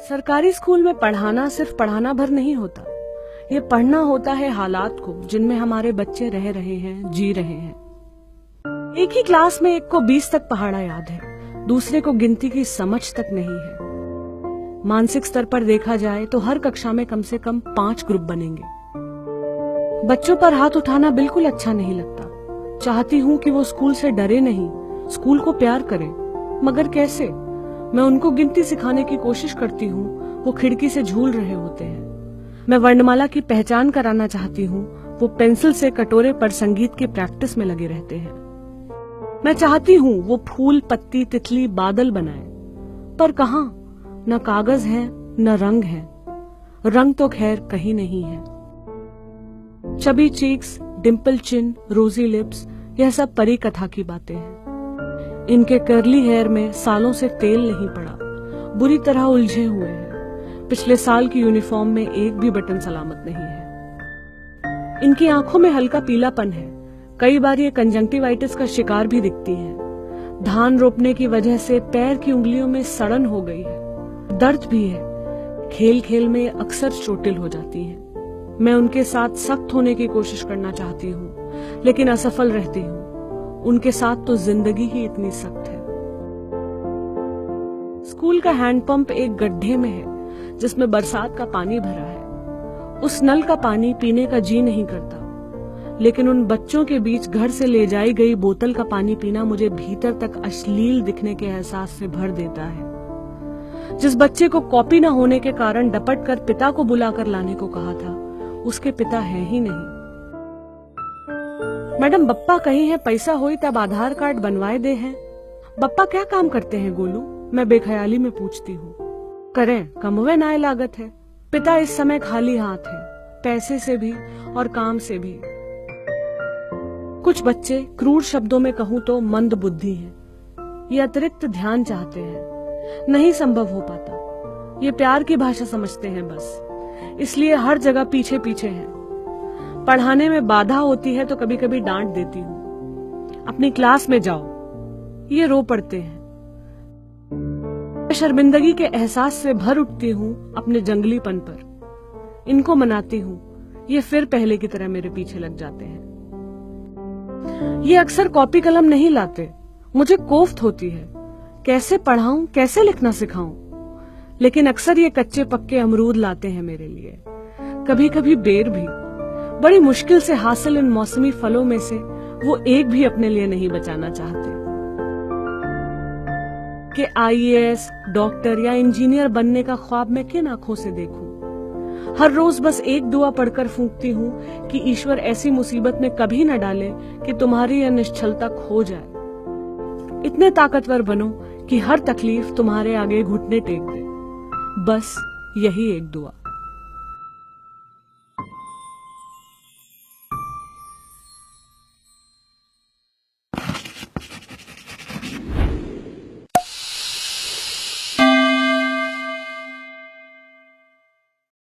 सरकारी स्कूल में पढ़ाना सिर्फ पढ़ाना भर नहीं होता, ये पढ़ना होता है हालात को जिनमें हमारे बच्चे रह रहे हैं, जी रहे हैं। एक ही क्लास में एक को 20 तक पहाड़ा याद है, दूसरे को गिनती की समझ तक नहीं है। मानसिक स्तर पर देखा जाए तो हर कक्षा में कम से कम 5 ग्रुप बनेंगे। बच्चों पर हाथ उठाना बिल्कुल अच्छा नहीं लगता। चाहती हूँ कि वो स्कूल से डरे नहीं, स्कूल को प्यार करें, मगर कैसे? मैं उनको गिनती सिखाने की कोशिश करती हूँ, वो खिड़की से झूल रहे होते हैं। मैं वर्णमाला की पहचान कराना चाहती हूँ, वो पेंसिल से कटोरे पर संगीत की प्रैक्टिस में लगे रहते हैं। मैं चाहती हूँ वो फूल, पत्ती, तितली, बादल बनाए, पर कहाँ? न कागज है न रंग है। रंग तो खैर कहीं नहीं है। चबी चीक्स, डिम्पल चिन, रोजी लिप्स, यह सब परी कथा की बातें हैं। इनके कर्ली हेयर में सालों से तेल नहीं पड़ा, बुरी तरह उलझे हुए हैं। पिछले साल की यूनिफॉर्म में एक भी बटन सलामत नहीं है। इनकी आंखों में हल्का पीलापन है, कई बार ये कंजंक्टिवाइटिस का शिकार भी दिखती हैं। धान रोपने की वजह से पैर की उंगलियों में सड़न हो गई है, दर्द भी है। खेल खेल में अक्सर चोटिल हो जाती हैं। मैं उनके साथ सख्त होने की कोशिश करना चाहती हूँ, लेकिन असफल रहती हूँ। उनके साथ तो जिंदगी ही इतनी सख्त है। स्कूल का हैंडपंप एक गड्ढे में है जिसमें बरसात का पानी भरा है। उस नल का पानी पीने का जी नहीं करता, लेकिन उन बच्चों के बीच घर से ले जाई गई बोतल का पानी पीना मुझे भीतर तक अश्लील दिखने के एहसास से भर देता है। जिस बच्चे को कॉपी न होने के कारण डपट कर पिता को बुलाकर लाने को कहा था, उसके पिता है ही नहीं। मैडम, बप्पा कहीं है, पैसा होई तब आधार कार्ड बनवाए दे हैं। बप्पा क्या काम करते हैं गोलू? मैं बेख्याली में पूछती हूँ। करें, कमवे नाय लागत है। पिता इस समय खाली हाथ है, पैसे से भी और काम से भी। कुछ बच्चे, क्रूर शब्दों में कहूँ तो मंद बुद्धि हैं। ये अतिरिक्त ध्यान चाहते हैं, नहीं संभव हो पाता। ये प्यार की भाषा समझते हैं बस, इसलिए हर जगह पीछे पीछे हैं। पढ़ाने में बाधा होती है तो कभी कभी डांट देती हूँ। अपनी क्लास में जाओ, ये रो पड़ते हैं। मैं शर्मिंदगी के एहसास से भर उठती हूँ अपने जंगलीपन पर। इनको मनाती हूँ, ये फिर पहले की तरह मेरे पीछे लग जाते हैं। ये अक्सर कॉपी कलम नहीं लाते, मुझे कोफ्त होती है। कैसे पढ़ाऊं, कैसे लिखना सिखाऊं? लेकिन अक्सर ये कच्चे पक्के अमरूद लाते हैं मेरे लिए, कभी कभी बेर भी। बड़ी मुश्किल से हासिल इन मौसमी फलों में से वो एक भी अपने लिए नहीं बचाना चाहते कि IAS, डॉक्टर या इंजीनियर बनने का ख्वाब मैं किन आंखों से देखूं। हर रोज बस एक दुआ पढ़कर फूंकती हूँ कि ईश्वर ऐसी मुसीबत में कभी न डाले कि तुम्हारी यह निश्चलता खो जाए। इतने ताकतवर बनो कि हर तकलीफ तुम्हारे आगे घुटने टेक दे। बस यही एक दुआ।